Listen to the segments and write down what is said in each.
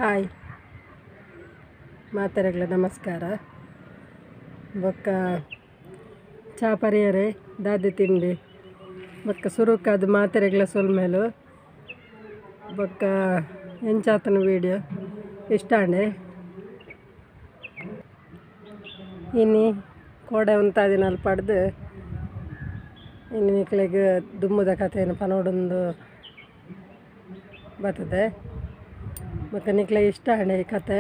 Hi ಮಾತೆರೆಗ್ಲ ನಮಸ್ಕಾರ. ಬೊಕ್ಕ ಚಾ ಪರಿಯರೆ ದಾದಿ ತಿಂಡಿ ಬೊಕ್ಕ ಸುರುಕಾದ ಮಾತೆರೆಗ್ಲ ಸೊಲ್ಮೇಲು ಬೊಕ್ಕ ಎಂಚಾತನ ವೀಡಿಯೋ ಇಷ್ಟ ಅಂಡೆ ಇನ್ನು ಕೋಡೆ ಉಂತಾದಿನಲ್ಲಿ ಪಡ್ದು ಇನ್ನು ನಿಕ್ಲೆಗ್ ದುಮ್ಮದ ಕಥೆಯನ್ನು ಪನೋಡೊಂದು ಬರ್ತದೆ. ಬೊಕ್ಕ ನಿಕ್ಲೆ ಇಷ್ಟ ಅಂಡೆ ಈ ಕತೆ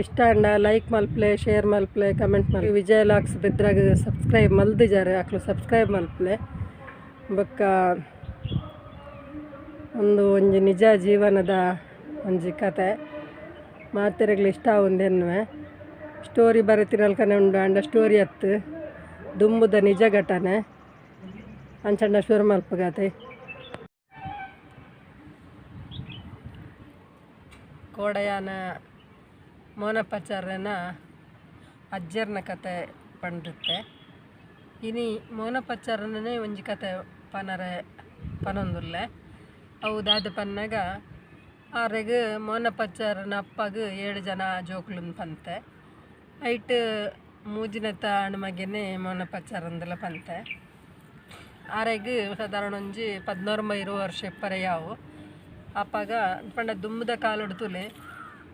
ಇಷ್ಟ ಅಂಡ ಲೈಕ್ ಮಲ್ಪ್ಲೆ, ಶೇರ್ ಮಲ್ಪ್ಲೆ, ಕಮೆಂಟ್ ಮಲ್ಪೆ. ವಿಜಯ ಲಾಕ್ಸ್ ಬೆದ್ರಾಗ ಸಬ್ಸ್ಕ್ರೈಬ್ ಮಲ್ದಿದ್ದಾರೆ, ಅಕ್ಲು ಸಬ್ಸ್ಕ್ರೈಬ್ ಮಲ್ಪ್ಲೆ. ಬೊಕ್ಕ ಒಂಜಿ ನಿಜ ಜೀವನದ ಒಂಜಿ ಕತೆ ಮಾತೆರೆಗ್ಲು ಇಷ್ಟ ಆವೊಂದೆನ್ನುವೆ. ಸ್ಟೋರಿ ಬರೆತಿನಲ್ಕನೆ ಉಂಡು ಅಂಡ ಸ್ಟೋರಿ ಅತ್ತು ದುಂಬುದ ನಿಜ ಘಟನೆ ಅಂಚಂಡ ಶುರು ಮಲ್ಪುಗಾತೆ. ಕೋಡೆಯಾನ ಮೋನಪಚಾರ್ಯನ ಅಜ್ಜರ್ನ ಕತೆ ಪಂಡಿತ್ತೆ. ಇನಿ ಮೋನಪಚಾರ್ಯನೇ ಒಂಜಿ ಕತೆ ಪನರೆ ಪನೊಂದುಲ್ಲೆ ಅವು ದಾದ ಪನ್ನಾಗ ಆರೆಗ್ ಮೋನಪಚಾರ್ಯನ ಅಪ್ಪಗ 7 ಜನ ಜೋಕುಲು ಪಂತೆ. ಐಟ್ ಮೂಜಿನತ ಹಣ್ಮಗೆನೆ ಮೋನಪಚಾರಂದೆಲ್ಲ ಪಂತೆ. ಆರೆಗ್ ಸಾಧಾರಣ ಒಂಜಿ 14-20 ವರ್ಷ ಎಪ್ಪರೆಯಾವು. ಅಪ್ಪಗ ಪಂಡ ದುಂಬುದ ಕಾಲೊಡು ತುಲೆ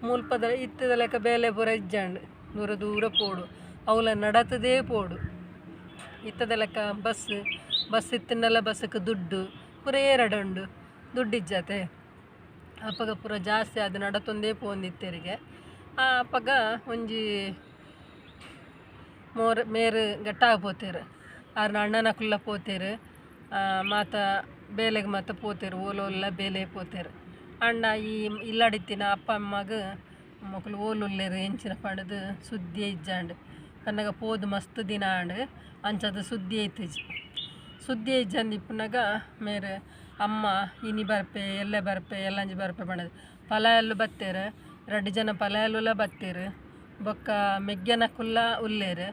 ಮುಲ್ಪದ ಇತ್ತದ ಲೆಕ್ಕ ಬೇಲೆ ಪೂರ ಇಜ್ಜಂಡು ದೂರ ದೂರ ಪೋಡು ಅವಳ ನಡತದೇ ಪೋಡು. ಇತ್ತದ ಲೆಕ್ಕ ಬಸ್ ಇತ್ತಿನೆಲ್ಲ ಬಸ್ಸಕ್ಕೆ ದುಡ್ಡು ಪೂರ ಎರಡುಂಡು ದುಡ್ಡು ಇಜ್ಜತೆ. ಅಪ್ಪಗ ಪೂರ ಜಾಸ್ತಿ ಅದು ನಡತೊಂದೇ ಪೋಂದಿತ್ತೆರಿಗೆ. ಆ ಅಪ್ಪಗ ಒಂಜಿ ಮೇರು ಗಟ್ಟಾಗ ಪೋತೇರು ಆರ್ನ ಅಣ್ಣನ ಕುಲ್ಲ ಪೋತೇರು ಮಾತ ಬೇಲೆಗೆ ಮಾತ ಪೋತೇರು ಓಲೋಲ್ಲ ಬೇಲೆ ಪೋತೇರು. ಅಣ್ಣ ಈ ಇಲ್ಲಡಿತ್ತಿನ ಅಪ್ಪ ಅಮ್ಮಗ ಮಕ್ಕಳು ಓಲುಲ್ಲೇರು ಎಂಚಿನ ಪಡೆದು ಸುದ್ದಿ ಇಜ್ಜಾಂಡು ಕನ್ನಗ ಪೋದು ಮಸ್ತ್ ದಿನ ಆಂಡು ಅಂಚದ ಸುದ್ದಿ ಐತಿಜಿ. ಸುದ್ದಿ ಇಜ್ಜಂದಿಪ್ಪನಾಗ ಮೇರೆ ಅಮ್ಮ ಇನಿ ಬರ್ಪೆ ಎಲ್ಲೆ ಬರ್ಪೆ ಎಲ್ಲಂಜಿ ಬರ್ಪೆ ಪಣದು ಫಲ ಎಲ್ಲು ಬತ್ತೇರು 2 ಜನ ಫಲ ಎಲ್ಲುಲ್ಲ ಬತ್ತೇರು. ಬೊಕ್ಕ ಮೆಗ್ಗನ ಕುಲ್ಲ ಉಲ್ಲೇರು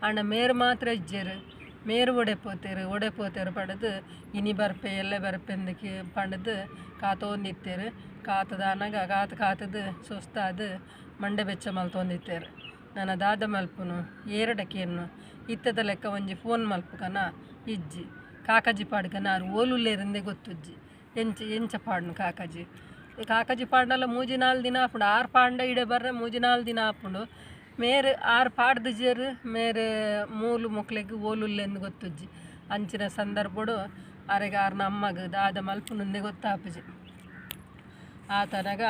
ಅಣ್ಣ ಮೇರು ಮಾತ್ರ ಇಜ್ಜೇರು ಮೇರು ಒಡೆ ಪೋತೇರು ಪಡೆದು ಇನಿ ಬರ್ಪೆ ಎಲ್ಲೆ ಬರ್ಪೆ ಅಂದಕ್ಕೆ ಪಡೆದು ಕಾತೊಂದಿತ್ತೇರು. ಕಾತದಾನಾಗ ಕಾತದು ಸುಸ್ತಾದು ಮಂಡೆ ಬೆಚ್ಚ ಮಲ್ತೊಂದಿತ್ತೇರು. ನಾನು ದಾದ ಮಲ್ಪುನು ಏರಡಕ್ಕೇನು ಇತ್ತದ ಲೆಕ್ಕ ಒಂಜಿ ಫೋನ್ ಮಲ್ಪುಕನ ಇಜ್ಜಿ ಕಾಕಜಿ ಪಾಡ್ಕನ ಆರು ಓಲುಲ್ಲೇರಿಂದೆ ಗೊತ್ತುಜ್ಜಿ ಎಂಚ ಪಾಡ್ನು ಕಾಕಜಿ ಪಾಡ್ನಲ್ಲ 3-4 ದಿನ ಆಪುಂಡು 6 ಪಾಂಡ ಇಡೆ ಬರ್ರೆ 3-4 ದಿನ ಆಪುಂಡು. ಮೇರೆ 6 ಪಾಡ್ದು ಜೇರು ಮೇರೆ ಮೂಲು ಮುಕ್ಲೆಗ್ ಓಲುಲ್ಲೆಂದು ಗೊತ್ತುಜ್ಜಿ ಅಂಚಿನ ಸಂದರ್ಭಡು ಅರೆಗ ಆರ್ನ ಅಮ್ಮಗ ದಾದ ಮಲ್ಪುನುಂದೆ ಗೊತ್ತಾಪುಜಿ. ಆತನಗ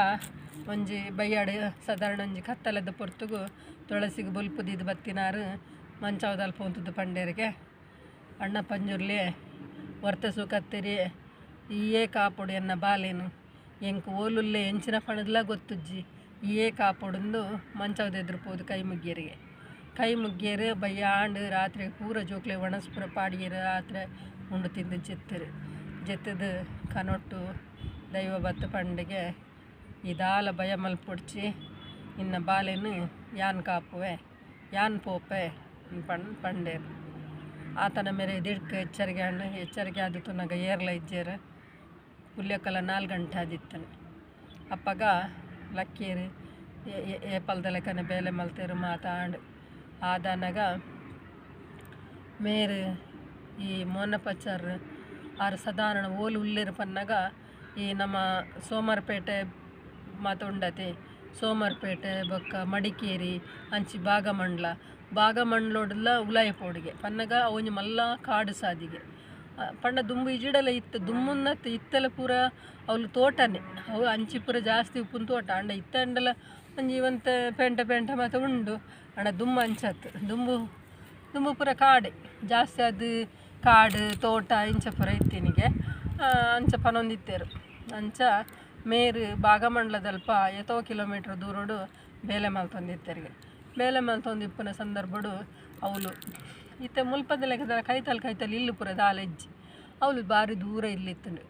ಒಂಜಿ ಬಯ್ಯಾಡು ಸಾಧಾರಣ ಒಂಜಿ ಕತ್ತಲೆದ ಪೊರ್ತುಗು ತುಳಸಿಗೆ ಬುಲ್ಪುದಿದ್ದು ಬತ್ತಿನಾರು ಮಂಚವದಲ್ಲಿ ಪೋಂತದ್ದು ಪಂಡೇರಿಗೆ ಅಣ್ಣ ಪಂಜುರ್ಲಿ ಹೊರ್ತೆಸು ಕತ್ತೆರಿ ಈಯೇ ಕಾಪುಡು ಎನ್ನ ಬಾಲೇನು ಎಂಕು ಓಲುಲ್ಲೆ ಎಂಚಿನ ಪಣದ್ಲ ಗೊತ್ತುಜ್ಜಿ ಈಯೇ ಕಾಪುಡುಂದು ಮಂಚವದೆದ್ರು ಪೋದು ಕೈ ಮುಗ್ಗೇರು ಬಯ್ಯಾಂಡು ರಾತ್ರಿ ಪೂರ ಜೋಕ್ಲೆ ಒಣಸ್ಪುರ ಪಾಡಿಯರು ರಾತ್ರಿ ಉಂಡು ತಿಂದು ಜೆತ್ತದು ಕನೊಟ್ಟು ದೈವ ಬತ್ತ ಪಂಡಿಗೆ ಇದಾಲ ಭಯ ಮಲ್ಪೊಡ್ಚಿ ಇನ್ನ ಬಾಲೆನು ಯಾನ್ ಕಾಪುವೆ ಯಾನ್ ಪೋಪೆ ಪಂಡೇರು. ಆತನ ಮೇರೆ ದಿಡ್ಕ ಎಚ್ಚರಿಕೆ ಆದಿತ್ತು ನಗ ಏರ್ಲ ಇಜ್ಜೇರು ಪುಲ್ಯಕಲ 4 ಗಂಟೆ ಆದಿತ್ತನು. ಅಪ್ಪಗ ಲಕ್ಕೇರು ಏಪಲ್ದ ಲೆಕ್ಕನೆ ಬೇಲೆ ಮಲ್ತೇರು ಮಾತಾಂಡು ಆದನಗ ಮೇರು ಈ ಮೋನಪಚಾರ್ ಆರು ಸಾಧಾರಣ ಓಲು ಉಲ್ಲೇರು ಪನ್ನಾಗ ಈ ನಮ್ಮ ಸೋಮರ್ಪೇಟೆ ಮಾತ ಉಂಡತೆ ಸೋಮರ್ಪೇಟೆ ಬೊಕ್ಕ ಮಡಿಕೇರಿ ಅಂಚಿ ಭಾಗಮಂಡ್ಲೋಡೆಲ್ಲ ಉಲಾಯಿ ಪೋಡಿಗೆ ಪನ್ನಗ ಒಂಜಿ ಮಲ್ಲ ಕಾಡು ಸಾದಿಗೆ ಪಂಡ ದುಂಬು ಇಜಿಡಲ ಇತ್ತು ದುಮ್ಮುನ್ನತ್ತು ಇತ್ತೆಲ್ಲ ಪೂರ ಅವಳು ತೋಟನೇ ಅವು ಅಂಚಿ ಪೂರ ಜಾಸ್ತಿ ಉಪ್ಪುನ ತೋಟ ಅಂಡ ಇತ್ತಂಡಲ ಒಂಜಿ ಒಂತೆ ಪೆಂಟ ಮಾತ ಉಂಡು ಅಣ್ಣ ದುಮ್ಮು ಅಂಚತ್ತು ದುಂಬು ಪೂರ ಕಾಡೆ ಜಾಸ್ತಿ ಅದು ಕಾಡು ತೋಟ ಇಂಚ ಪೂರ ಇತ್ತಿನಿಗೆ ಅಂಚ ಪನೊಂದಿತ್ತೇರು. ಅಂಚ ಮೇರು ಭಾಗಮಂಡ್ಲದಲ್ಪ ಎತೋ ಕಿಲೋಮೀಟ್ರ್ ದೂರೋಡು ಬೇಲೆ ಮಲ್ತೊಂದಿತ್ತೇರಿಗೆ. ಬೇಲೆ ಮಲ್ತೊಂದಿಪ್ಪನ ಸಂದರ್ಭಡು ಅವಳು ಇತ್ತೆ ಮುಲ್ಪದ ಲೆಕ್ಕದ ಕೈತಲ್ ಇಲ್ಲು ಪೂರ ದಾಲೆಜ್ಜಿ ಅವಳು ಬಾರಿ ದೂರ ಇಲ್ಲಿತ್ತು.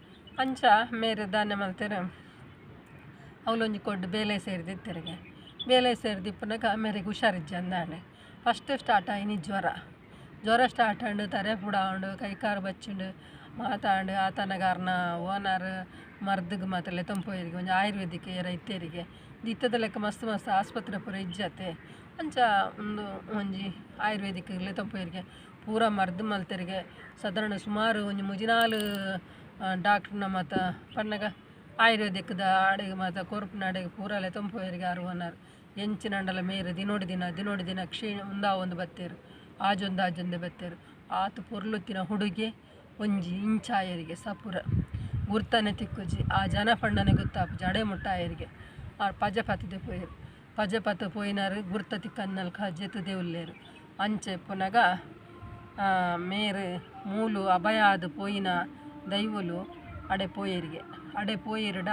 ಅಂಚ ಮೇರೆ ಧಾನ್ಯ ಮಲ್ತೇರೆ ಅವಳೊಂಜಿ ಕೊಡ್ಡು ಬೇಲೆ ಸೇರಿದಿತ್ತೇರಿಗೆ. ಬೇಲೆ ಸೇರಿದಿಪ್ಪನಾಗ ಮೇರೆಗೆ ಹುಷಾರಿಜ್ಜಿ ಅಂದಾಂಡೆ ಫಸ್ಟ್ ಸ್ಟಾರ್ಟ್ ಆಯ್ನಿ ಜ್ವರ ಸ್ಟಾರ್ಟ್ ಆಂಡು ತರೆ ಪುಡ ಆಂಡು ಕೈ ಕಾರು ಬಚ್ಚಿಂಡು ಮಾತಾಡಿ ಆತನಗಾರನ ಓನರ್ ಮರ್ದಿಗೆ ಮಾತ್ರ ತಂಪೋಯರಿಗೆ ಒಂಜಿ ಆಯುರ್ವೇದಿಕ್ ರೈತರಿಗೆ ದಿತ್ತದ ಲೆಕ್ಕ ಮಸ್ತ್ ಮಸ್ತ್ ಆಸ್ಪತ್ರೆ ಪೂರ ಇಜ್ಜತೆ ಅಂಚ ಒಂಜಿ ಆಯುರ್ವೇದಿಕ್ ತಂಪೋಯರಿಗೆ ಪೂರ ಮರ್ದು ಮಲ್ತರಿಗೆ ಸಾಧಾರಣ ಸುಮಾರು ಒಂಜಿ ಮುಜಿನಾಲು ಡಾಕ್ಟ್ರನ ಮತ್ತು ಪನ್ನಗ ಆಯುರ್ವೇದಿಕ್ದ ಅಡೆಗೆ ಮತ್ತು ಕೊರ್ಪಿನ ಅಡೆಗೆ ಪೂರಲೆ ತಂಪೋಯರಿಗೆ ಆರು ಓನರ್ ಎಂಚಿನಂಡಲ ಮೇರು ದಿನೋಡಿ ದಿನ ಒಂದು ಬತ್ತೇರು ಆಜೊಂದೇ ಬತ್ತೇರು ಆತು ಪೊರ್ಲುತ್ತಿನ ಹುಡುಗಿ ಒಂಜಿ ಇಂಚಾಯರಿಗೆ ಸಪುರ ಗುರ್ತನೆ ತಿಕ್ಕುಜಿ ಆ ಜನ ಪಂಡನೆ ಗೊತ್ತಾಪು ಜಡೆ ಮುಟ್ಟಾಯರಿಗೆ ಆ ಪಜಪತ್ತದೆ ಪೋಯರು ಪಜಪತ ಪೋಯಿನಾರು ಗುರ್ತ ತಿಕ್ಕನ್ನಲ್ಕ ಜೆತುದೇ ಉಲ್ಲೇರು ಅಂಚೆ ಪುನಗ ಮೇರು ಮೂಲು ಅಭಯಾದ ಪೋಯಿನ ದೈವಲು ಅಡೆ ಪೋಯರಿಡ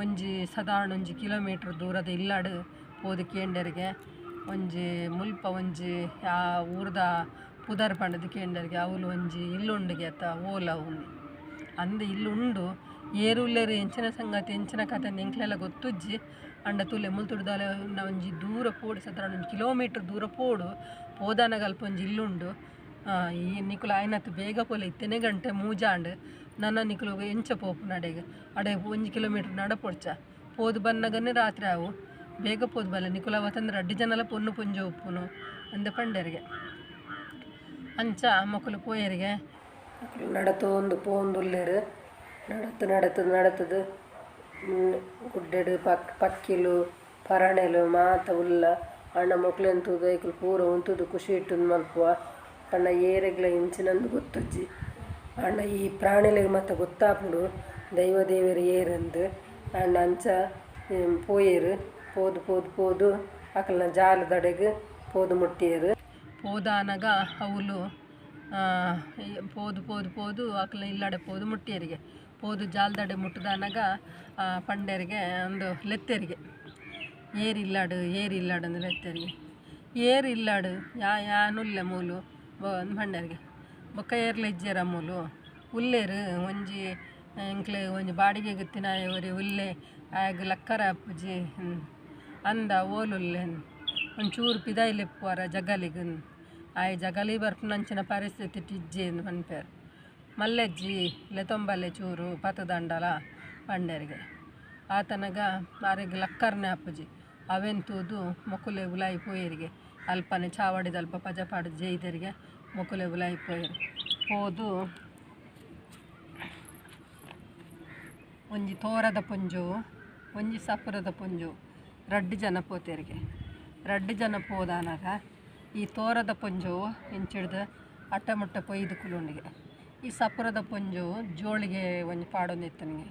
ಒಂಜಿ ಸಾಧಾರಣ ಒಂಜಿ ಕಿಲೋಮೀಟ್ರ್ ದೂರದ ಇಲ್ಲಾಡು ಪೋದು ಕೇಂಡರಿಗೆ ಒಂಜಿ ಮುಲ್ಪ ಒಂಜಿ ಆ ಊರ್ದ ಪುದರ್ ಪಂಡದ ಕೇಂಡರಿಗೆ ಅವಳು ಒಂಜಿ ಇಲ್ಲುಂಡಿಗೆ ಅತ್ತ ಓಲ ಉಂಡು ಅಂದು ಇಲ್ಲುಂಡು ಏರುಲ್ಲೇರು ಎಂಚಿನ ಸಂಗತಿ ಎಂಚಿನ ಕತೆ ಎಂಕ್ಲೆಲ್ಲ ಗೊತ್ತುಜ್ಜಿ ಅಂಡ ತುಲೆ ಮುಲ್ತುಡ್ದಾಲೆ ಒಂಜಿ ದೂರ ಪೋಡು ಸಾಧಾರಣ ಒಂಜಿ ಕಿಲೋಮೀಟ್ರ್ ದೂರ ಪೋಡು ಪೋದಾನಗಲ್ಪ ಒಂಜಿ ಇಲ್ಲುಂಡು ಈ ನಿಕುಲು ಆಯ್ನತ್ತು ಬೇಗ ಪೋಲೆ ಇತ್ತನೇ ಗಂಟೆ ಮೂಜಾಂಡ್ ನನ್ನ ನಿಕುಲು ಎಂಚ ಪೋಪು ನಡೆಗೆ ಅಡೆ ಒಂಜಿ ಕಿಲೋಮೀಟ್ರ್ ನಡಪೊಡ್ಚ ಪೋದು ಬನ್ನಗನೆ ರಾತ್ರಿ ಅವು ಬೇಗ ಪೋದು ಬಲ್ಲ ನಿಕುಲು ಅವತ್ತಂದ್ರೆ ಅಡ್ಡಿ ಜನಲ ಪೊನ್ನು ಪುಂಜ ಉಪ್ಪುನು ಅಂದ ಪಂಡರಿಗೆ ಅಂಚ ಮಕ್ಕಳು ಪೋಯರಿಗೆ ನಡತು ಒಂದು ಪೋಂದುಲ್ಲೇರು ನಡತದು ಗುಡ್ಡೆಡು ಪಕ್ಕಿಲು ಪರಣೆಲು ಮಾತ ಉಲ್ಲ ಅಣ್ಣ ಮಕ್ಳು ಎಂತುದು ಐಕಲು ಪೂರ ಉಂತುದು ಖುಷಿ ಇಟ್ಟುದು ಮಲ್ಪುವ ಅಣ್ಣ ಏರೆಗ್ಲ ಇಂಚಿನಂದು ಗೊತ್ತುಜ್ಜಿ ಅಣ್ಣ ಈ ಪ್ರಾಣಿಲಿಗೆ ಮತ್ತೆ ಗೊತ್ತಾಪುಡು ದೈವದೇವರು ಏರಂದು ಅಣ್ಣ ಅಂಚ ಪೋಯರು ಪೋದು ಅಕಲ್ನ ಜಾಲದಡೆಗೆ ಪೋದು ಮುಟ್ಟಿಯರು ಪೋದಾನಗ ಅವಳು ಪೋದು ಅಕಲ್ನ ಇಲ್ಲಡೆ ಪೋದು ಮುಟ್ಟಿಯರಿಗೆ ಪೋದು ಜಾಲದಡೆ ಮುಟ್ಟದಾನಗ ಪಂಡೆರಿಗೆ ಒಂದು ಲೆತ್ತೆರಿಗೆ ಏರಿಲ್ಲಾಡು ಅಂದ್ರೆ ಲೆತ್ತೆರಿಗೆ ಏರಿಲ್ಲಾಡು ಯಾನುಲ್ಲ ಮೂಲು ಒಂದು ಪಂಡೆರಿಗೆ ಬೊಕ್ಕ ಏರ್ಲ ಇಜ್ಜೇರ ಮೂಲು ಉಲ್ಲೇರು ಒಂಜಿ ಎಂಕ್ಲೆ ಒಂಜಿ ಬಾಡಿಗೆ ಗೊತ್ತಿನ ಇವರಿ ಉಲ್ಲೆ ಆಗ ಲಕ್ಕರ ಅಪ್ಪುಜಿ ಅಂದ ಓಲುಲ್ಲೆ ಒಂಚೂರು ಪಿದಾಯಿಲೆಪ್ಪುವರ ಜಗಲಿಗನ್ ಆಯ್ ಜಗಲಿ ಬರ್ಪುನಂಚಿನ ಪರಿಸ್ಥಿತಿ ಟಿಜ್ಜಿ ಪನ್ಪೇರು ಮಲ್ಲೆಜ್ಜಿ ಲೆತೊಂಬಲ್ಲೆ ಚೂರು ಪತದಂಡಲ ಪಂಡೆರಿಗೆ ಆತನಗ ಆರೆಗ್ ಲಕ್ಕರ್ನೆ ಅಪ್ಪುಜಿ ಅವೆಂತೂದು ಮೊಕುಲೆ ಉಲಾಯಿ ಪೋಯರಿಗೆ ಅಲ್ಪನೆ ಚಾವಡಿದ ಅಲ್ಪ ಪಜಪಾಡು ಜೈದರಿಗೆ ಮೊಕುಲೆ ಉಲಾಯಿ ಪೋಯರು ಪೋದು ಒಂಜಿ ತೋರದ ಪುಂಜು ಒಂಜಿ ಸಪುರದ ಪುಂಜು ರಡ್ಡು ಜನ ಪೋದಾನಾಗ ಈ ತೋರದ ಪುಂಜು ಇಂಚಿಡ್ದು ಅಟ್ಟಮುಟ್ಟ ಪೊಯ್ದು ಕುಲುಂಡಿಗೆ ಈ ಸಪುರದ ಪುಂಜು ಜೋಳಿಗೆ ಒಂಜಿ ಪಾಡೊಂದಿತ್ತನಿಗೆ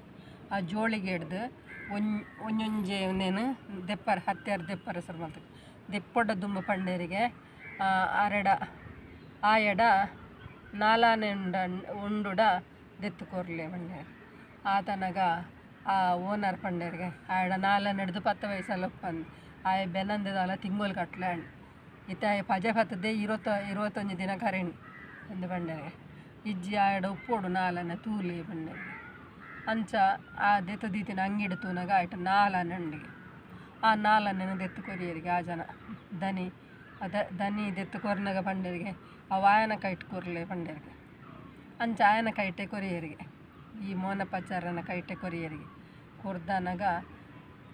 ಆ ಜೋಳಿಗೆ ಹಿಡ್ದು ಒಂಜೊಂಜೆ ನೇನು ದೆಪ್ಪರ ಹತ್ಯಾರು ದೆಪ್ಪರ ಹೆಸರು ಮಾಡ್ತಾರೆ ದೆಪ್ಪೊಡ್ಡ ದುಂಬ ಪಂಡೇರಿಗೆ ಆಯಡ ನಾಲಾನೆ ಉಂಡುಡ ದೆತ್ತು ಕೊರ್ಲೆ ಪಂಡೇರು ಆತನಗ ಆ ಓನರ್ ಪಂಡೇರಿಗೆ ಆಯಡ ನಾಲನೆ ಹಿಡ್ದು 10 ವಯಸ್ಸಲ್ಲ ಒಪ್ಪಂದು ಆಯ ಬೆನಂದದಲ್ಲ ತಿಂಗೋಲು ಕಟ್ಲೆ ಹಣ್ಣು ಇತ್ತ ಪಜೆ ಪತ್ತದೇ 21 ದಿನ ಕರೆಂಡು ಎಂದು ಪಂಡೇರಿಗೆ ಇಜ್ಜಿ ಆಯಡ ಉಪ್ಪೋಡು ನಾಲನೆ ತೂಲಿ ಪಂಡೇರಿಗೆ ಅಂಚ ಆ ದೆತ್ತು ದೀತಿನ ಅಂಗಿಡು ತೂನಾಗ ಆಯ್ತು ನಾಲನೆ ಹಂಡಿಗೆ ಆ ನಾಲನೆ ದೆತ್ತು ಕೊರಿಯರಿಗೆ ಆ ಜನ ದನಿ ದೆತ್ತು ಕೊರ್ನಾಗ ಪಂಡೇರಿಗೆ ಆ ವಾಯನ ಕೈಟ್ ಕೊರ್ಲೆ ಪಂಡೇರಿಗೆ ಅಂಚ ಆಯನ ಕೈಟೆ ಕೊರಿಯರಿಗೆ ಈ ಮೋನಪಚಾರನ ಕೈಟೆ ಕೊರಿಯರಿಗೆ ಕೊರ್ದಾನಾಗ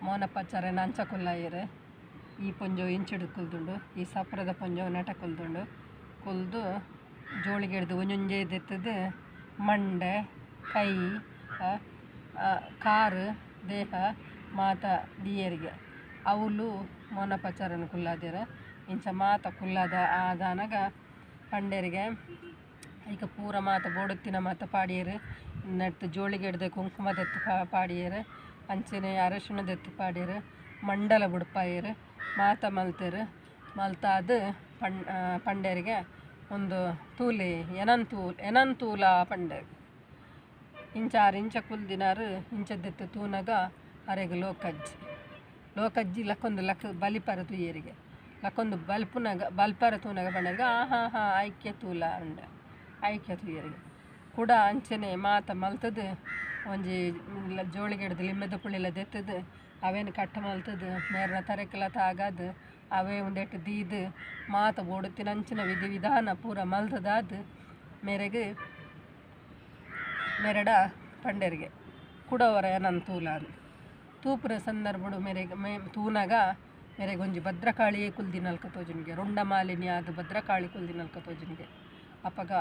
ಮೋನಪಚಾರನ ಅಂಚ ಕುಲ್ಲಾಯರು ಈ ಪುಂಜು ಇಂಚಿಡು ಕುಲ್ದುಂಡು ಈ ಸಪುರದ ಪುಂಜು ನೆಟ ಕುಲ್ದು ಜೋಳಿಗೆ ಹಿಡ್ದು ಒಂಜೊಂಜೆ ದೆತ್ತದು ಮಂಡೆ ಕೈ ಕಾರು ದೇಹ ಮಾತ ದಿಯರಿಗೆ ಅವಳು ಮೋನಪಚಾರನ ಕುಲ್ಲಾದಿರ ಇಂಚ ಮಾತ ಕುಲ್ಲಾದ ಆದಾನಾಗ ಪಂಡೇರಿಗೆ ಈಗ ಪೂರ ಮಾತ ಬೋಡುತ್ತಿನ ಮಾತ ಪಾಡಿಯರು ನೆಟ್ಟು ಜೋಳಿಗೆ ಹಿಡ್ದು ಕುಂಕುಮದೆತ್ತು ಪಾಡಿಯರು ಅಂಚನೆ ಅರಶಿಣದೆತ್ತು ಪಾಡಿಯರು ಮಂಡಲ ಬುಡ್ಪಾಯರು ಮಾತ ಮಲ್ತರು ಮಲ್ತಾದು ಪಂಡೇರಿಗೆ ಒಂದು ತೂಲಿ ಎನಂತೂಲ ಪಂಡೇರು ಇಂಚ 6 ಇಂಚ ಕುಲ್ದಿನಾರು ಇಂಚದ್ದೆತ್ತು ತೂನಾಗ ಅರೆಗೆ ಲೋಕಜ್ಜಿ ಲಕ್ಕೊಂದು ಬಲಿಪರ ತೂಯರಿಗೆ ಲಕ್ಕೊಂದು ಬಲ್ಪರ ತೂನಾಗ ಪಂಡೇರಿಗೆ ಐಕ್ಯ ತೂಲ ಅಂಡ ಐಕ್ಯ ತೂಯರಿಗೆ ಕೂಡ ಅಂಚನೆ ಮಾತ ಮಲ್ತದು ಒಂಜಿ ಜೋಳಿಗೆ ಹಿಡ್ದು ಲಿಂಬೆದ ಪುಳಿಲ ದೆತ್ತದು ಅವೇನು ಕಟ್ಟ ಮಲ್ತದು ಮೇರ್ನ ತರೆಕೆಲ್ಲ ತಾಗದು ಅವೇ ಒಂದೆಟ್ಟು ದೀದು ಮಾತ ಬೋಡುತ್ತಿನ ಅಂಚಿನ ವಿಧಿ ವಿಧಾನ ಪೂರ ಮಲ್ತದಾದ ಮೇರೆಗೆ मेरड पंडेरिगे कुडवರ ನನ್ನ ತೂಲಾನ್ ತೂಪುರ ಸಂದರ್ಭಡು ಮೇರೆಗೆ ತೂನಾಗ ಮೇರೆಗೆ ಒಂಜಿ ಭದ್ರಕಾಳಿ ಕುಲ್ದಿನಲ್ಕ ತೋಜುನಿಗೆ ರೊಂಡ ಮಾಲಿನ್ಯ ಅದು ಭದ್ರಕಾಳಿ ಕುಲ್ದಿನಲ್ಕ ತೋಜುನಿಗೆ ಅಪ್ಪಗ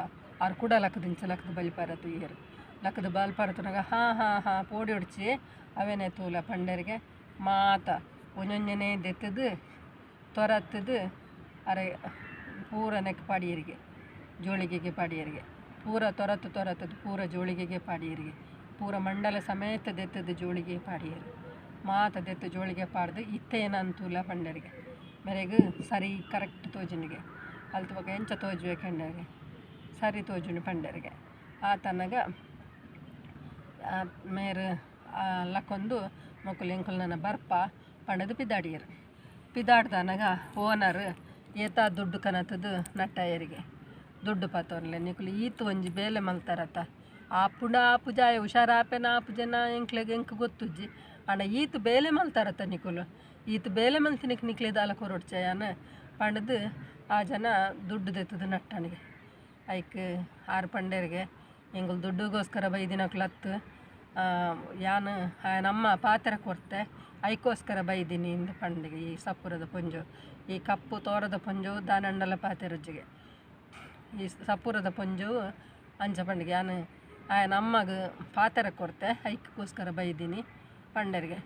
ಆರು ಕೂಡ ಲಕ್ಕದ ಬಲಿಪಾರ ತುಯ್ಯರು ಲಕ್ಕದ ಬಾಲ್ಪಾರ ತುನಾಗ ಹಾಂ ಪೋಡಿ ಹೊಡ್ಚಿ ಅವೇನೇ ತೂಲ ಪಂಡರಿಗೆ ಮಾತ ಒಂಜೊಂಜನೆ ದೆತ್ತದು ತೊರತ್ತದು ಅರೆ ಪೂರ ನೆಕ್ ಪಾಡಿಯರಿಗೆ ಜೋಳಿಗೆಗೆ ಪಾಡಿಯರಿಗೆ ಪೂರ ತೊರತ್ತದು ಪೂರ ಜೋಳಿಗೆಗೆ ಪಾಡಿಯರಿಗೆ ಪೂರ ಮಂಡಲ ಸಮೇತ ದೆತ್ತದು ಜೋಳಿಗೆ ಪಾಡಿಯರು ಮಾತ ದೆತ್ತು ಜೋಳಿಗೆ ಪಾಡ್ದು ಇತ್ತೇನಂತೂಲ ಪಂಡರಿಗೆ ಮೇರೆಗೆ ಸರಿ ಕರೆಕ್ಟ್ ತೋಜುನಿಗೆ ಅಲ್ತ ಬಗ್ಗೆ ಎಂಚ ತೋಜ್ಬೇಕಂಡರಿಗೆ ಸರಿ ತೋಜುನಿ ಪಂಡರಿಗೆ ಆತನಾಗ ಮೇರು ಲಕ್ಕೊಂದು ಮಕ್ಕಳು ಎಂಕುಲು ನನ್ನ ಬರ್ಪ ಪಂಡದು ಪಿದಾಡಿಯರು ಪಿದಾಡ್ದನಾಗ ಓನರ್ ಏತ ದುಡ್ಡು ಕನತದು ನಟ್ಟಯರಿಗೆ ದುಡ್ಡು ಪತ್ತೋನ್ಲೆ ನಿಕುಲು ಈತು ಒಂಜಿ ಬೇಲೆ ಮಲ್ತಾರತ್ತ ಆ ಪುಜಾಯ ಹುಷಾರಾಪೆನ ಆ ಪುಜನ ಎಂಕ್ಲೆಗೆ ಎಂಕ್ ಗೊತ್ತುಜ್ಜಿ ಅಣ್ಣ ಈತು ಬೇಲೆ ಮಲ್ತಾರತ್ತ ನಿಕುಲು ಈತು ಬೇಲೆ ಮಲ್ತಿನಕ್ಕೆ ನಿಕ್ಲೆ ದಾಲ ಕೊರೊಡ್ಚಾಯನ ಪಂಡದು ಆ ಜನ ದುಡ್ಡು ದೆತ್ತದು ನಟ್ಟನಿಗೆ ಐಕ್ ಆರು ಪಂಡರಿಗೆ ಎಂಗುಲು ದುಡ್ಡುಗೋಸ್ಕರ ಬೈದಿನಕ್ಲತ್ತು ಯಾನು ನಮ್ಮ ಪಾತ್ರ ಕೊಡ್ತೆ ಐಕೋಸ್ಕರ ಬೈದಿನಿ ಇಂದ ಪಂಡಿಗೆ ಈ ಸಪುರದ ಪೊಂಜು ಈ ಕಪ್ಪು ತೋರದ ಪೊಂಜು ದಾನಂಡಲ ಪಾತೆರಜ್ಜಿಗೆ ಈ ಸಪುರದ ಪೊಂಜು ಅಂಚ ಪಂಡಿಗೆ ಯಾನು ನಮ್ಮಗ ಪಾತ್ರ ಕೊಡ್ತೆ ಐಕ್ಕೋಸ್ಕರ ಬೈದಿನಿ ಪಂಡರಿಗೆ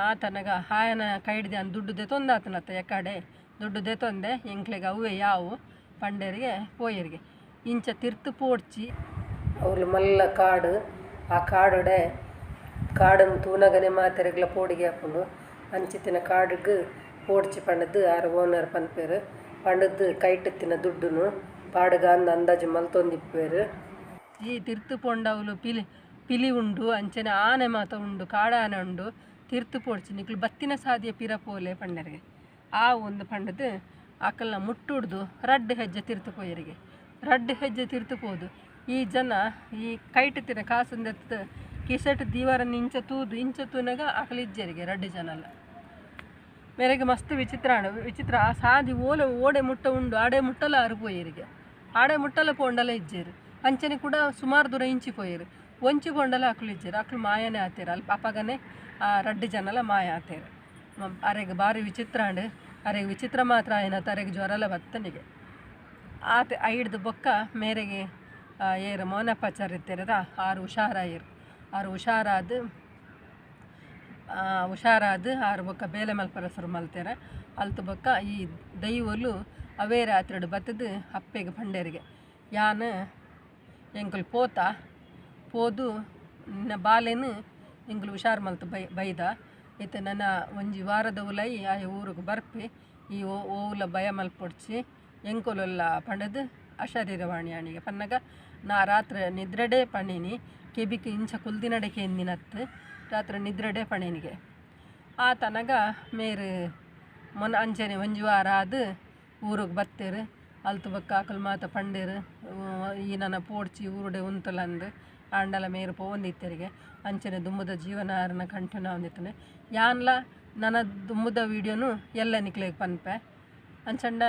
ಆತನಾಗ ಆಯನ ಕೈಡ್ದೆ ಅನ್ ದುಡ್ಡು ದೆತೊಂದಾತನತ್ತ ಎಕಡೆ ದುಡ್ಡು ದೆತೊಂದೆ ಎಂಕ್ಲೆಗೆ ಅವೇ ಯಾವು ಪಂಡರಿಗೆ ಪೋಯರಿಗೆ ಇಂಚ ತಿರ್ತು ಪೋಡ್ಚಿ ಅವ್ರು ಮಲ್ಲ ಕಾಡು ಆ ಕಾಡುಡೆ ಕಾಡನ್ನು ತೂನಗನೆ ಮಾತೆರೆಗ್ಲ ಪೋಡಿಗೆ ಹಾಕೊಂಡು ಅಂಚಿತ್ತಿನ ಕಾಡಿಗೆ ಪೋಡ್ಚಿ ಪಂಡದ್ದು ಆರು ಓನರ್ ಪನ್ಪೇರು ಪಂಡದ್ದು ಕೈಟತ್ತಿನ ದುಡ್ಡುನು ಪಾಡುಗ ಅಂದಾಜು ಮಲ್ತೊಂದಿಪ್ಪೇರು ಈ ತಿರ್ತು ಪೊಂಡವಲು ಪಿಲಿ ಉಂಡು ಅಂಚನೆ ಆನೆ ಮಾತ ಉಂಡು ಕಾಡಾನೆ ಉಂಡು ತಿರ್ತು ಪೋಡ್ಚಿ ನಿಕ್ಲು ಬತ್ತಿನ ಸಾದಿಯ ಪಿರಪೋಲೆ ಪಂಡರಿಗೆ ಆ ಒಂದು ಪಂಡದು ಆಕಲ್ನ ಮುಟ್ಟುಡ್ದು ರಡ್ಡು ಹೆಜ್ಜೆ ತಿರ್ತು ಪೋಯರಿಗೆ ರಡ್ಡು ಹೆಜ್ಜೆ ತಿರ್ತು ಪೋದು ಈ ಜನ ಈ ಕೈಟತ್ತಿನ ಕಾಸಂದೆತ್ತ ಕಿಸೆಟ್ ದೀವಾರನ್ನು ಇಂಚ ತೂನಾಗ ಆಕಲಿಜ್ಜರಿಗೆ ರಡ್ಡು ಜನ ಅಲ್ಲ ಮೇರೆಗೆ ಮಸ್ತ್ ವಿಚಿತ್ರ ಸಾದಿ ಓಡೆ ಮುಟ್ಟ ಉಂಡು ಆಡೆ ಮುಟ್ಟಲ ಅರುಪೋಯರಿಗೆ ಆಡೆ ಮುಟ್ಟಲ ಪೋಂಡಲ ಇಜ್ಜೇರು ಅಂಚನೆ ಕೂಡ ಸುಮಾರು ದೂರ ಇಂಚಿ ಪೋಯರು ಒಂಚಿ ಪೋಂಡಲ ಆಕಲು ಇಜ್ಜೇರು ಆಕಲು ಮಾಯನೇ ಆತೇರು ಅಲ್ಲಿ ಪಾಪಗನೆ ಆ ರಡ್ಡು ಜನಲ ಮಾಯ ಆತೇರು ಅರೆಗೆ ಭಾರಿ ಅರೆಗೆ ವಿಚಿತ್ರ ಮಾತ್ರ ಆಯ್ನತ್ತ ಅರೆಗೆ ಜ್ವರಲ ಬತ್ತನಿಗೆ ಆತ ಐಡ್ದು ಬೊಕ್ಕ ಮೇರೆಗೆ ಏರು ಮೌನಪ್ಪಾಚಾರ ಇತ್ತೇರದ ಆರು ಹುಷಾರಾದು ಆರು ಬೊಕ್ಕ ಬೇಲೆ ಮಲ್ಪರಸರು ಮಲ್ತೇರೆ ಅಲ್ತು ಬೊಕ್ಕ ಈ ದೈವಲು ಅವೇ ರಾತ್ರಿ ಬತ್ತದು ಅಪ್ಪೆಗೆ ಪಂಡೇರಿಗೆ ಯಾನು ಎಂಕುಲು ಪೋದು ಬಾಲೆನು ಎಂಕುಲು ಹುಷಾರು ಮಲ್ತು ಬೈದ ಇತ್ತ ನನ್ನ ಒಂಜಿ ವಾರದ ಉಲೈ ಆ ಊರಿಗೆ ಬರ್ಪಿ ಈ ಓವುಲ ಭಯ ಮಲ್ಪೊಡ್ಚಿ ಎಂಕುಲೆಲ್ಲ ಪಂಡದು ಅಶರೀರವಾಣಿ ಆಣಿಗೆ ಪನ್ನಗ ನಾ ರಾತ್ರಿ ನಿದ್ರೆಡೆ ಪಣಿನಿ ಕೆಬಿಕ್ ಇಂಚ ಕುಲ್ದಿನಡೆಕೆ ಎಂದಿನತ್ತು ರಾತ್ರಿ ನಿದ್ರೆಡೆ ಪಣಿನಿಗೆ ಆತನಗ ಮೇರು ಅಂಚನೆ ಒಂಜಿ ವಾರ ಅದು ಊರಿಗೆ ಬತ್ತೇರು ಅಲ್ತು ಬಕ್ಕ ಆಕಲ್ ಮಾತ ಪಂಡೇರು ಈ ನನ್ನ ಪೋಡ್ಚಿ ಊರುಡೆ ಉಂತಲಂದು ಆಂಡಲ ಮೇರು ಪೋಂದಿತ್ತರಿಗೆ ಅಂಚನೆ ದುಮ್ಮದ ಜೀವನಾರನ ಕಂಟಿನ್ಯೂ ಆಂದಿತ್ತನೆ ಯಾನ್ಲ ನನ್ನ ದುಮ್ಮದ ವೀಡಿಯೋನು ಎಲ್ಲ ನಿಕ್ಲೆಗೆ ಪನ್ಪೆ ಅಂಚಂಡ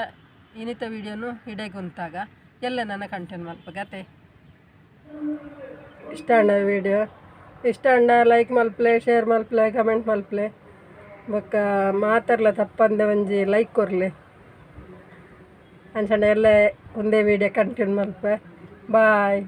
ಇನಿತ ವೀಡಿಯೋನು ಹಿಡೇಗೆ ಉಂತಾಗ ಎಲ್ಲ ನನ್ನ ಕಂಟೆಂಟ್ ಮಲ್ಪ ಗತೆ ಇಷ್ಟ ಅಂಡ ವೀಡಿಯೋ ಇಷ್ಟ ಅಂಡ ಲೈಕ್ ಮಲ್ಪ್ಲೆ ಶೇರ್ ಮಲ್ಪ್ಲೆ ಕಮೆಂಟ್ ಮಲ್ಪ್ಲೆ ಬೊಕ್ಕ ಮಾತಾಡ್ಲ ತಪ್ಪಂದೆ ಒಂಜಿ ಲೈಕ್ ಕೊರ್ಲೆ ಅಂಚಂಡ ಎಲ್ಲ ಒಂದೇ ವೀಡಿಯೋ ಕಂಟೆಂಟ್ ಮಲ್ಪೆ ಬಾಯ್.